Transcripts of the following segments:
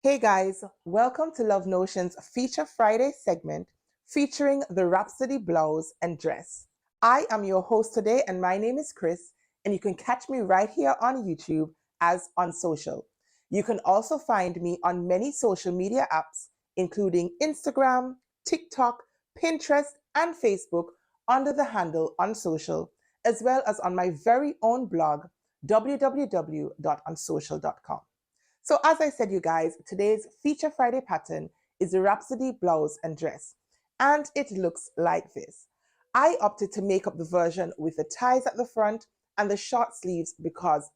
Hey guys, welcome to Love Notion's Feature Friday segment featuring the Rhapsody blouse and dress. I am your host today and my name is Kris, and you can catch me right here on YouTube as on social. You can also find me on many social media apps including Instagram, TikTok, Pinterest, and Facebook under the handle on social, as well as on my very own blog www.onsocial.com. So as I said, you guys, today's Feature Friday pattern is the Rhapsody blouse and dress, and it looks like this. I opted to make up the version with the ties at the front and the short sleeves because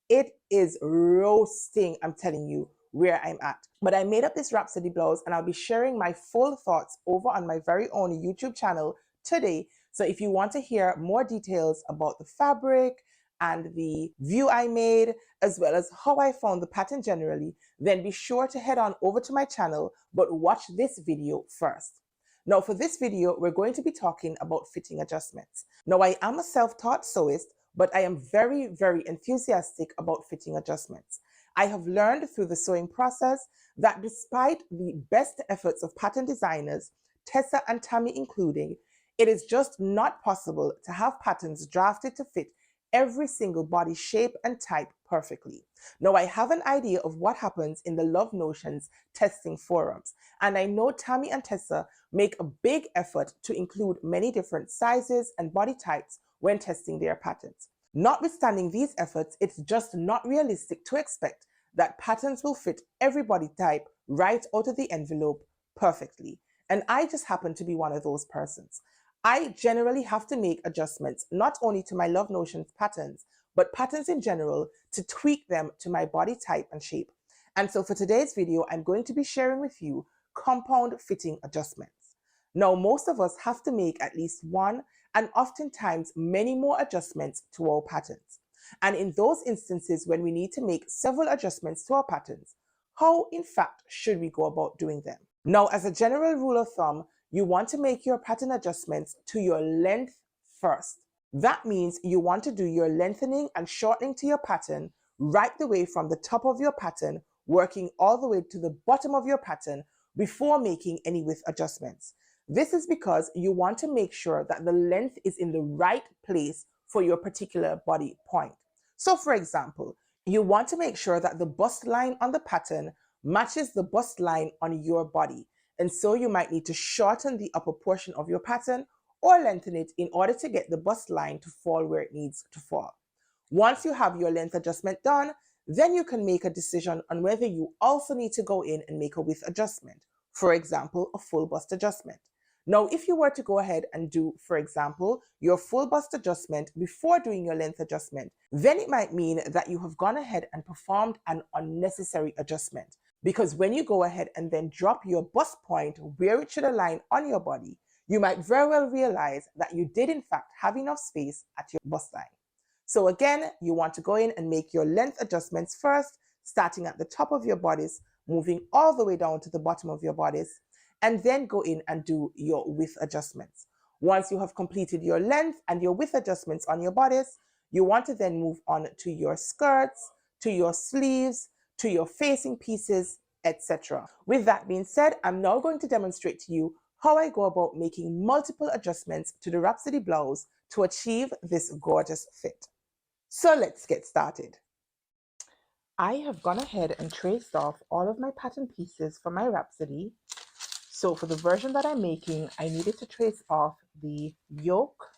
it is roasting, I'm telling you, where I'm at. But I made up this Rhapsody blouse and I'll be sharing my full thoughts over on my very own YouTube channel today. So if you want to hear more details about the fabric and the view I made, as well as how I found the pattern generally, then be sure to head on over to my channel, but watch this video first. Now for this video, we're going to be talking about fitting adjustments. Now I am a self-taught sewist, but I am very, very enthusiastic about fitting adjustments. I have learned through the sewing process that despite the best efforts of pattern designers, Tessa and Tammy including, it is just not possible to have patterns drafted to fit every single body shape and type perfectly. Now I have an idea of what happens in the Love Notions testing forums, and I know Tammy and Tessa make a big effort to include many different sizes and body types when testing their patterns. Notwithstanding these efforts, it's just not realistic to expect that patterns will fit every body type right out of the envelope perfectly. And I just happen to be one of those persons. I generally have to make adjustments not only to my Love Notions patterns, but patterns in general to tweak them to my body type and shape. And so for today's video, I'm going to be sharing with you compound fitting adjustments. Now, most of us have to make at least one and oftentimes many more adjustments to our patterns. And in those instances when we need to make several adjustments to our patterns, how in fact should we go about doing them? Now, as a general rule of thumb, you want to make your pattern adjustments to your length first. That means you want to do your lengthening and shortening to your pattern right the way from the top of your pattern, working all the way to the bottom of your pattern before making any width adjustments. This is because you want to make sure that the length is in the right place for your particular body point. So for example, you want to make sure that the bust line on the pattern matches the bust line on your body. And so you might need to shorten the upper portion of your pattern or lengthen it in order to get the bust line to fall where it needs to fall. Once you have your length adjustment done, then you can make a decision on whether you also need to go in and make a width adjustment. For example, a full bust adjustment. Now, if you were to go ahead and do, for example, your full bust adjustment before doing your length adjustment, then it might mean that you have gone ahead and performed an unnecessary adjustment. Because when you go ahead and then drop your bust point where it should align on your body, you might very well realize that you did in fact have enough space at your bust line. So again, you want to go in and make your length adjustments first, starting at the top of your bodice, moving all the way down to the bottom of your bodice, and then go in and do your width adjustments. Once you have completed your length and your width adjustments on your bodice, you want to then move on to your skirts, to your sleeves, to your facing pieces, etc. With that being said, I'm now going to demonstrate to you how I go about making multiple adjustments to the Rhapsody blouse to achieve this gorgeous fit. So let's get started. I have gone ahead and traced off all of my pattern pieces for my Rhapsody. So for the version that I'm making, I needed to trace off the yoke.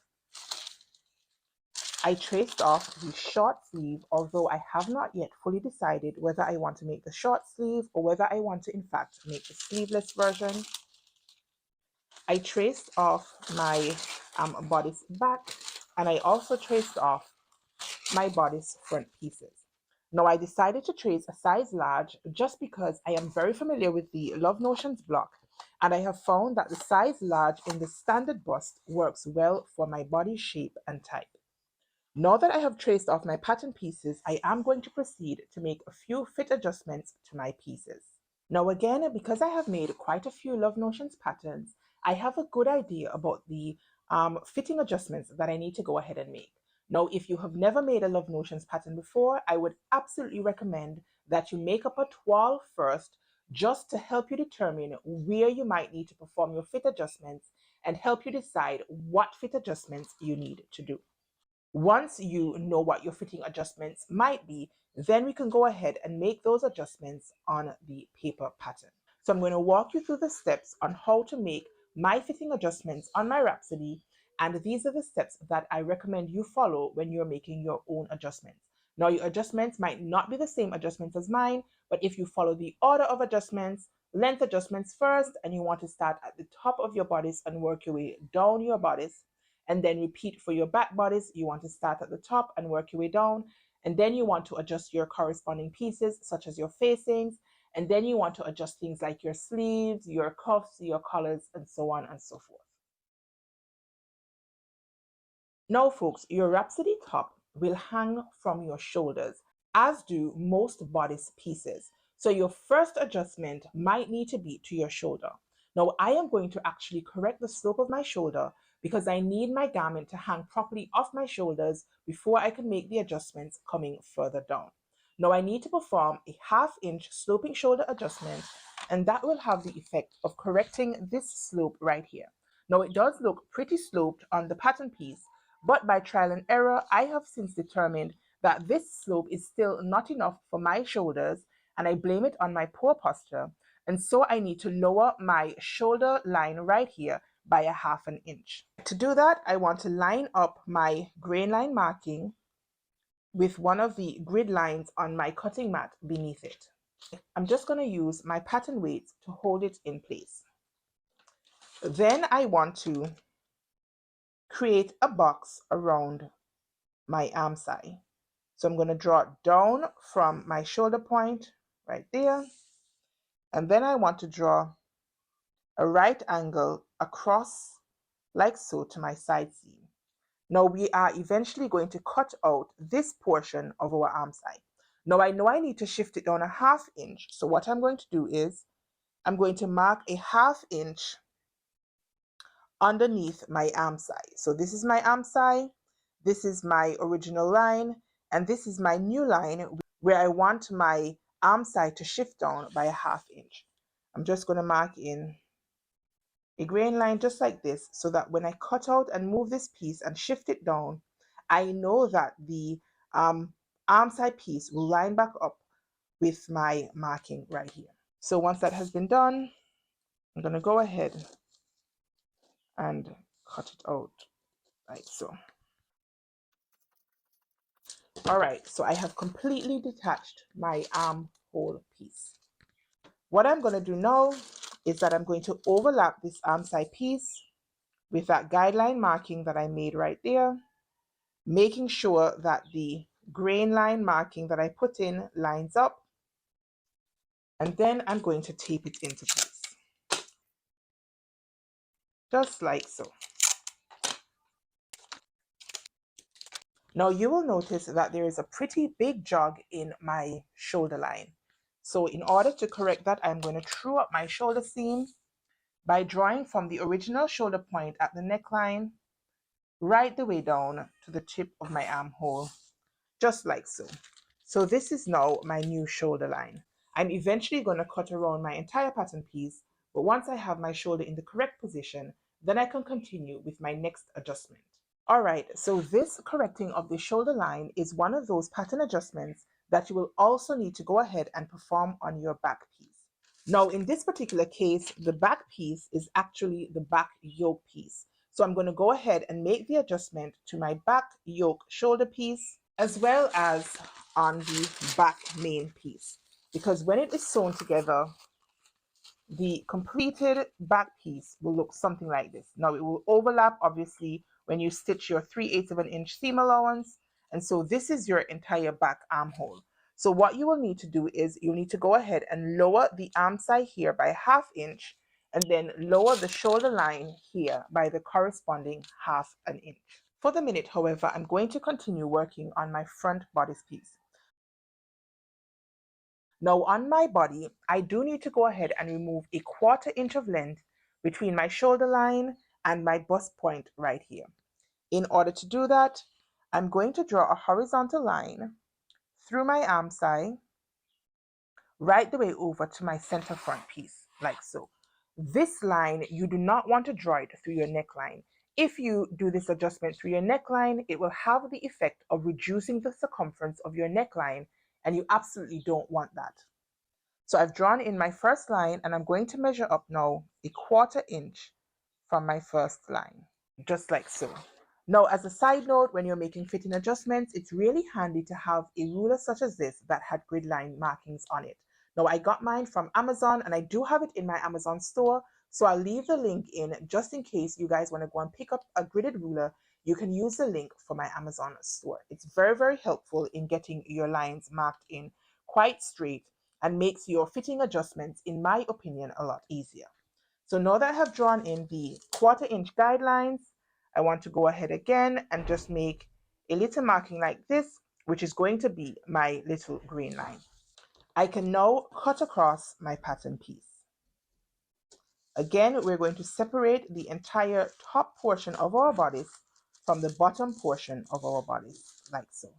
I traced off the short sleeve, although I have not yet fully decided whether I want to make the short sleeve or whether I want to in fact make the sleeveless version. I traced off my bodice back, and I also traced off my bodice front pieces. Now I decided to trace a size large just because I am very familiar with the Love Notions block, and I have found that the size large in the standard bust works well for my body shape and type. Now that I have traced off my pattern pieces, I am going to proceed to make a few fit adjustments to my pieces. Now again, because I have made quite a few Love Notions patterns, I have a good idea about the fitting adjustments that I need to go ahead and make. Now, if you have never made a Love Notions pattern before, I would absolutely recommend that you make up a toile first, just to help you determine where you might need to perform your fit adjustments and help you decide what fit adjustments you need to do. Once you know what your fitting adjustments might be, then we can go ahead and make those adjustments on the paper pattern. So I'm going to walk you through the steps on how to make my fitting adjustments on my Rhapsody, and these are the steps that I recommend you follow when you're making your own adjustments. Now, your adjustments might not be the same adjustments as mine, but if you follow the order of adjustments, length adjustments first, and you want to start at the top of your bodice and work your way down your bodice, and then repeat for your back bodice, you want to start at the top and work your way down, and then you want to adjust your corresponding pieces, such as your facings, and then you want to adjust things like your sleeves, your cuffs, your collars, and so on and so forth. Now, folks, your Rhapsody top will hang from your shoulders, as do most bodice pieces. So your first adjustment might need to be to your shoulder. Now, I am going to actually correct the slope of my shoulder because I need my garment to hang properly off my shoulders before I can make the adjustments coming further down. Now, I need to perform a 1/2 inch sloping shoulder adjustment, and that will have the effect of correcting this slope right here. Now, it does look pretty sloped on the pattern piece, but by trial and error, I have since determined that this slope is still not enough for my shoulders, and I blame it on my poor posture. And so I need to lower my shoulder line right here by a 1/2 inch. To do that, I want to line up my grain line marking with one of the grid lines on my cutting mat beneath it. I'm just going to use my pattern weights to hold it in place. Then I want to create a box around my arm side. So I'm going to draw down from my shoulder point right there. And then I want to draw a right angle across like so to my side seam. Now we are eventually going to cut out this portion of our arm side. Now I know I need to shift it down a 1/2 inch. So what I'm going to do is I'm going to mark a 1/2 inch underneath my arm side. So this is my arm side, this is my original line, and this is my new line where I want my arm side to shift down by a 1/2 inch. I'm just going to mark in a grain line just like this so that when I cut out and move this piece and shift it down, I know that the arm side piece will line back up with my marking right here. So once that has been done, I'm going to go ahead and cut it out like so. All right, so I have completely detached my armhole piece. What I'm going to do now is that I'm going to overlap this arm side piece with that guideline marking that I made right there, making sure that the grain line marking that I put in lines up, and then I'm going to tape it into place, just like so. Now you will notice that there is a pretty big jog in my shoulder line. So in order to correct that, I'm going to true up my shoulder seam by drawing from the original shoulder point at the neckline right the way down to the tip of my armhole, just like so. So this is now my new shoulder line. I'm eventually going to cut around my entire pattern piece, but once I have my shoulder in the correct position, then I can continue with my next adjustment. All right, so this correcting of the shoulder line is one of those pattern adjustments that you will also need to go ahead and perform on your back piece. Now, in this particular case, the back piece is actually the back yoke piece. So I'm going to go ahead and make the adjustment to my back yoke shoulder piece as well as on the back main piece. Because when it is sewn together, the completed back piece will look something like this. Now it will overlap obviously when you stitch your 3/8 of an inch seam allowance, and so this is your entire back armhole. So what you will need to do is you need to go ahead and lower the arm side here by 1/2 inch, and then lower the shoulder line here by the corresponding 1/2 inch. For the minute, however, I'm going to continue working on my front bodice piece. Now on my body, I do need to go ahead and remove a 1/4 inch of length between my shoulder line and my bust point right here. In order to do that, I'm going to draw a horizontal line through my arm side right the way over to my center front piece, like so. This line, you do not want to draw it through your neckline. If you do this adjustment through your neckline, it will have the effect of reducing the circumference of your neckline, and you absolutely don't want that. So I've drawn in my first line, and I'm going to measure up now 1/4 inch from my first line, just like so. Now, as a side note, when you're making fitting adjustments, it's really handy to have a ruler such as this that had grid line markings on it. Now, I got mine from Amazon, and I do have it in my Amazon store, so I'll leave the link in just in case you guys want to go and pick up a gridded ruler. You can use the link for my Amazon store. It's very, very helpful in getting your lines marked in quite straight and makes your fitting adjustments, in my opinion, a lot easier. So now that I have drawn in the 1/4 inch guidelines, I want to go ahead again and just make a little marking like this, which is going to be my little green line. I can now cut across my pattern piece. Again, we're going to separate the entire top portion of our bodice from the bottom portion of our bodice, like so.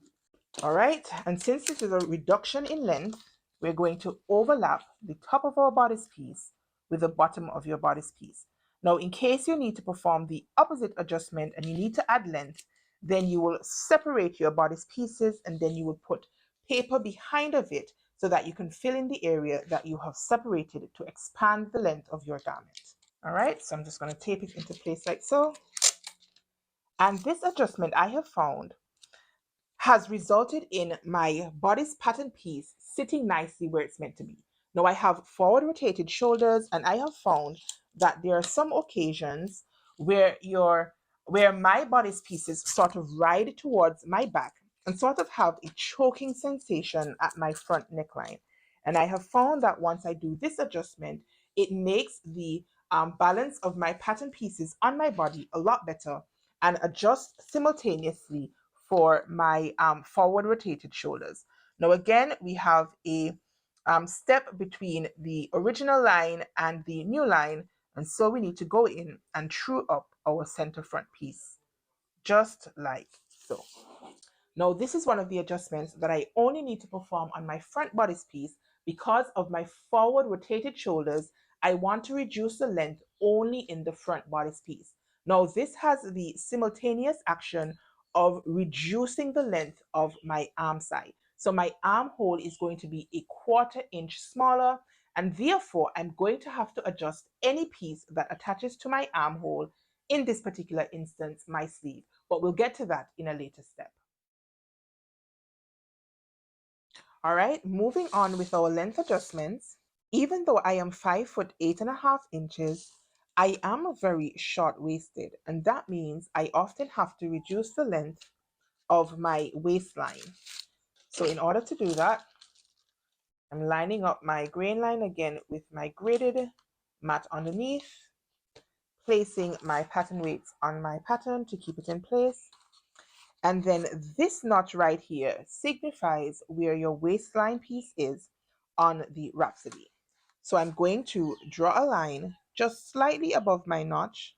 All right, and since this is a reduction in length, we're going to overlap the top of our bodice piece with the bottom of your bodice piece. Now, in case you need to perform the opposite adjustment and you need to add length, then you will separate your bodice pieces and then you will put paper behind of it so that you can fill in the area that you have separated to expand the length of your garment. All right, so I'm just going to tape it into place like so. And this adjustment I have found has resulted in my bodice pattern piece sitting nicely where it's meant to be. Now I have forward rotated shoulders, and I have found that there are some occasions where my bodice pieces sort of ride towards my back and sort of have a choking sensation at my front neckline. And I have found that once I do this adjustment, it makes the balance of my pattern pieces on my body a lot better and adjust simultaneously for my forward rotated shoulders. Now again, we have a step between the original line and the new line, and so we need to go in and true up our center front piece, just like so. Now this is one of the adjustments that I only need to perform on my front bodice piece because of my forward rotated shoulders. I want to reduce the length only in the front bodice piece. Now this has the simultaneous action of reducing the length of my arm side. So my armhole is going to be 1/4 inch smaller, and therefore I'm going to have to adjust any piece that attaches to my armhole, in this particular instance, my sleeve. But we'll get to that in a later step. All right, moving on with our length adjustments. Even though I am 5'8.5" I am very short-waisted, and that means I often have to reduce the length of my waistline. So in order to do that, I'm lining up my grain line again with my graded mat underneath, placing my pattern weights on my pattern to keep it in place. And then this notch right here signifies where your waistline piece is on the Rhapsody. So I'm going to draw a line just slightly above my notch,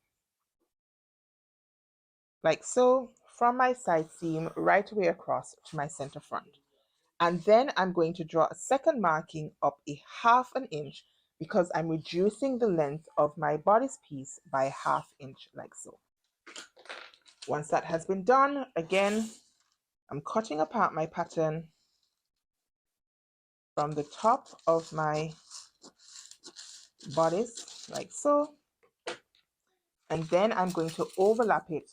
like so, from my side seam right away across to my center front. And then I'm going to draw a second marking up 1/2 inch because I'm reducing the length of my bodice piece by 1/2 inch, like so. Once that has been done, again, I'm cutting apart my pattern from the top of my bodice, like so, and then I'm going to overlap it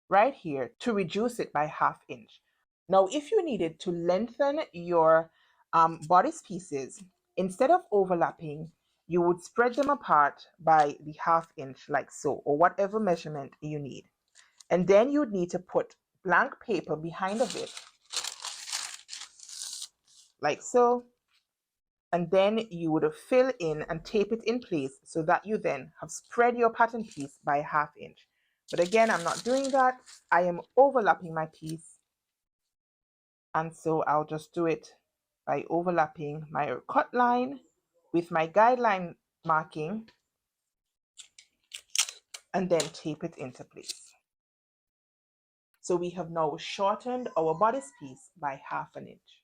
right here to reduce it by 1/2 inch. Now, if you needed to lengthen your bodice pieces, instead of overlapping, you would spread them apart by the 1/2 inch, like so, or whatever measurement you need. And then you'd need to put blank paper behind of it, like so, and then you would fill in and tape it in place so that you then have spread your pattern piece by 1/2 inch. But again, I'm not doing that. I am overlapping my piece, and so I'll just do it by overlapping my cut line with my guideline marking and then tape it into place. So we have now shortened our bodice piece by 1/2 inch.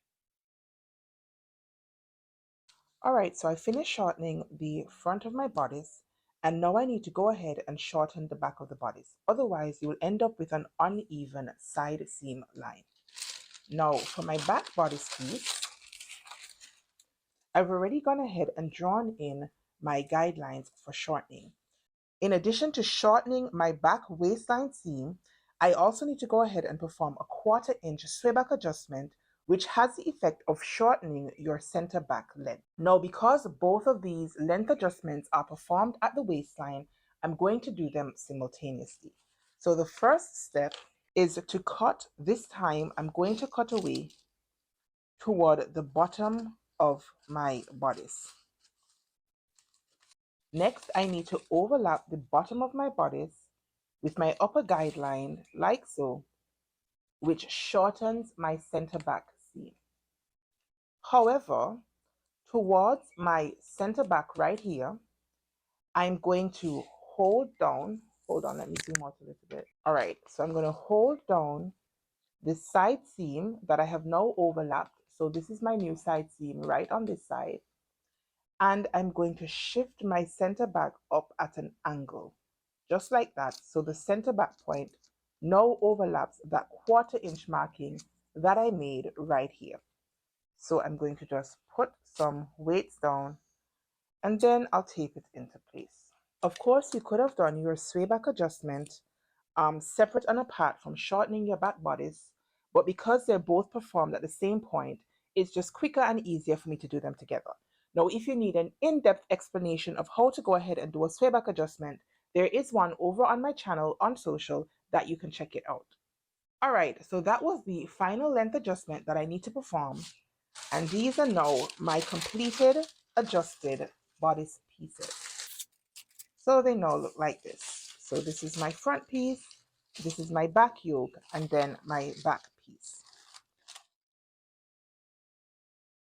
All right, so I finished shortening the front of my bodice, and now I need to go ahead and shorten the back of the bodice. Otherwise, you will end up with an uneven side seam line. Now, for my back bodice piece, I've already gone ahead and drawn in my guidelines for shortening. In addition to shortening my back waistline seam, I also need to go ahead and perform a 1/4 inch sway back adjustment, which has the effect of shortening your center back length. Now, because both of these length adjustments are performed at the waistline, I'm going to do them simultaneously. So the first step is to cut. This time, I'm going to cut away toward the bottom of my bodice. Next, I need to overlap the bottom of my bodice with my upper guideline, like so, which shortens my center back seam. However, towards my center back right here, I'm going to hold on, let me zoom out a little bit. All right, so I'm going to hold down the side seam that I have now overlapped. So this is my new side seam right on this side. And I'm going to shift my center back up at an angle, just like that. So the center back point now overlaps that 1/4 inch marking that I made right here. So I'm going to just put some weights down and then I'll tape it into place. Of course, you could have done your sway back adjustment separate and apart from shortening your back bodice, but because they're both performed at the same point, it's just quicker and easier for me to do them together. Now, if you need an in-depth explanation of how to go ahead and do a sway back adjustment, there is one over on my channel on social that you can check it out. All right, so that was the final length adjustment that I need to perform, and these are now my completed adjusted bodice pieces. So they now look like this. So this is my front piece, this is my back yoke, and then my back piece.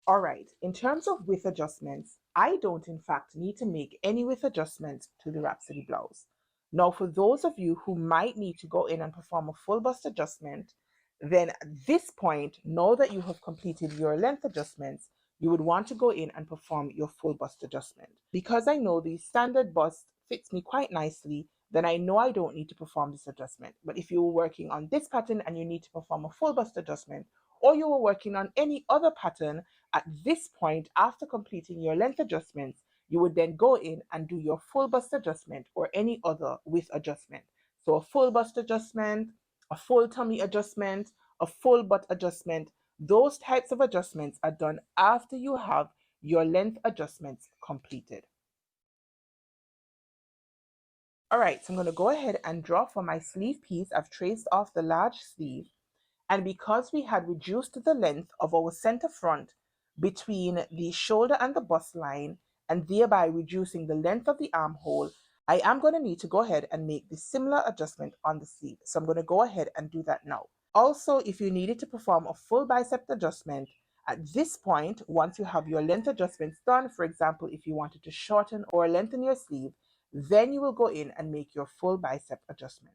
All right, in terms of width adjustments, I don't in fact need to make any width adjustments to the Rhapsody blouse. Now, for those of you who might need to go in and perform a full bust adjustment, then at this point, now that you have completed your length adjustments, you would want to go in and perform your full bust adjustment. Because I know the standard bust fits me quite nicely, then I know I don't need to perform this adjustment. But if you were working on this pattern and you need to perform a full bust adjustment, or you were working on any other pattern, at this point, after completing your length adjustments, you would then go in and do your full bust adjustment or any other width adjustment. So a full bust adjustment, a full tummy adjustment, a full butt adjustment, those types of adjustments are done after you have your length adjustments completed. All right, so I'm going to go ahead and draw for my sleeve piece. I've traced off the large sleeve. And because we had reduced the length of our center front between the shoulder and the bust line, and thereby reducing the length of the armhole, I am going to need to go ahead and make the similar adjustment on the sleeve. So I'm going to go ahead and do that now. Also, if you needed to perform a full bicep adjustment, at this point, once you have your length adjustments done, for example, if you wanted to shorten or lengthen your sleeve, then you will go in and make your full bicep adjustment.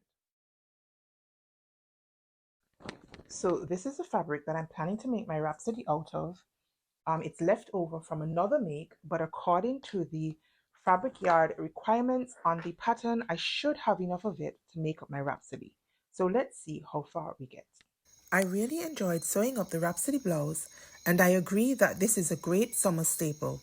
So this is the fabric that I'm planning to make my Rhapsody out of. It's left over from another make, but according to the fabric yard requirements on the pattern, I should have enough of it to make up my Rhapsody. So let's see how far we get. I really enjoyed sewing up the Rhapsody blouse, and I agree that this is a great summer staple.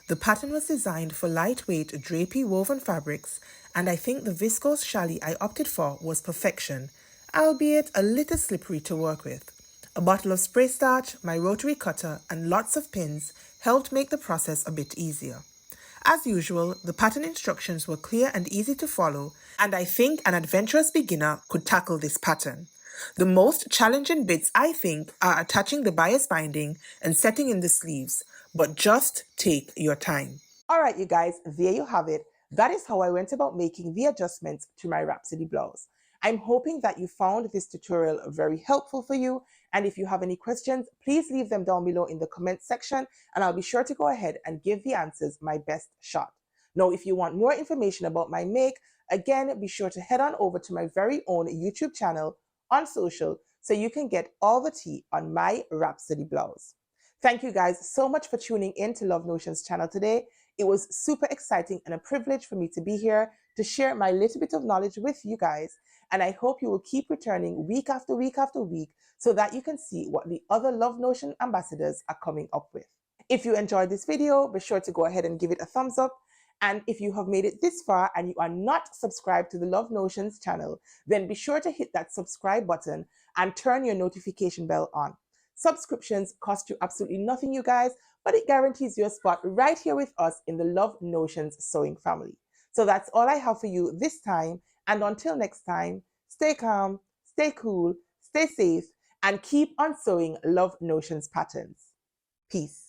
The pattern was designed for lightweight drapey woven fabrics, and I think the viscose challis I opted for was perfection, albeit a little slippery to work with. A bottle of spray starch, my rotary cutter, and lots of pins helped make the process a bit easier. As usual, the pattern instructions were clear and easy to follow, and I think an adventurous beginner could tackle this pattern. The most challenging bits, I think, are attaching the bias binding and setting in the sleeves, but just take your time. All right, you guys, there you have it. That is how I went about making the adjustments to my Rhapsody blouse. I'm hoping that you found this tutorial very helpful for you. And if you have any questions, please leave them down below in the comment section, and I'll be sure to go ahead and give the answers my best shot. Now, if you want more information about my make, again, be sure to head on over to my very own YouTube channel on social so you can get all the tea on my Rhapsody blouse. Thank you guys so much for tuning in to Love Notions channel today. It was super exciting and a privilege for me to be here to share my little bit of knowledge with you guys. And I hope you will keep returning week after week after week so that you can see what the other Love Notion ambassadors are coming up with. If you enjoyed this video, be sure to go ahead and give it a thumbs up. And if you have made it this far and you are not subscribed to the Love Notions channel, then be sure to hit that subscribe button and turn your notification bell on. Subscriptions cost you absolutely nothing, you guys, but it guarantees you a spot right here with us in the Love Notions sewing family. So that's all I have for you this time. And until next time, stay calm, stay cool, stay safe, and keep on sewing Love Notions patterns. Peace.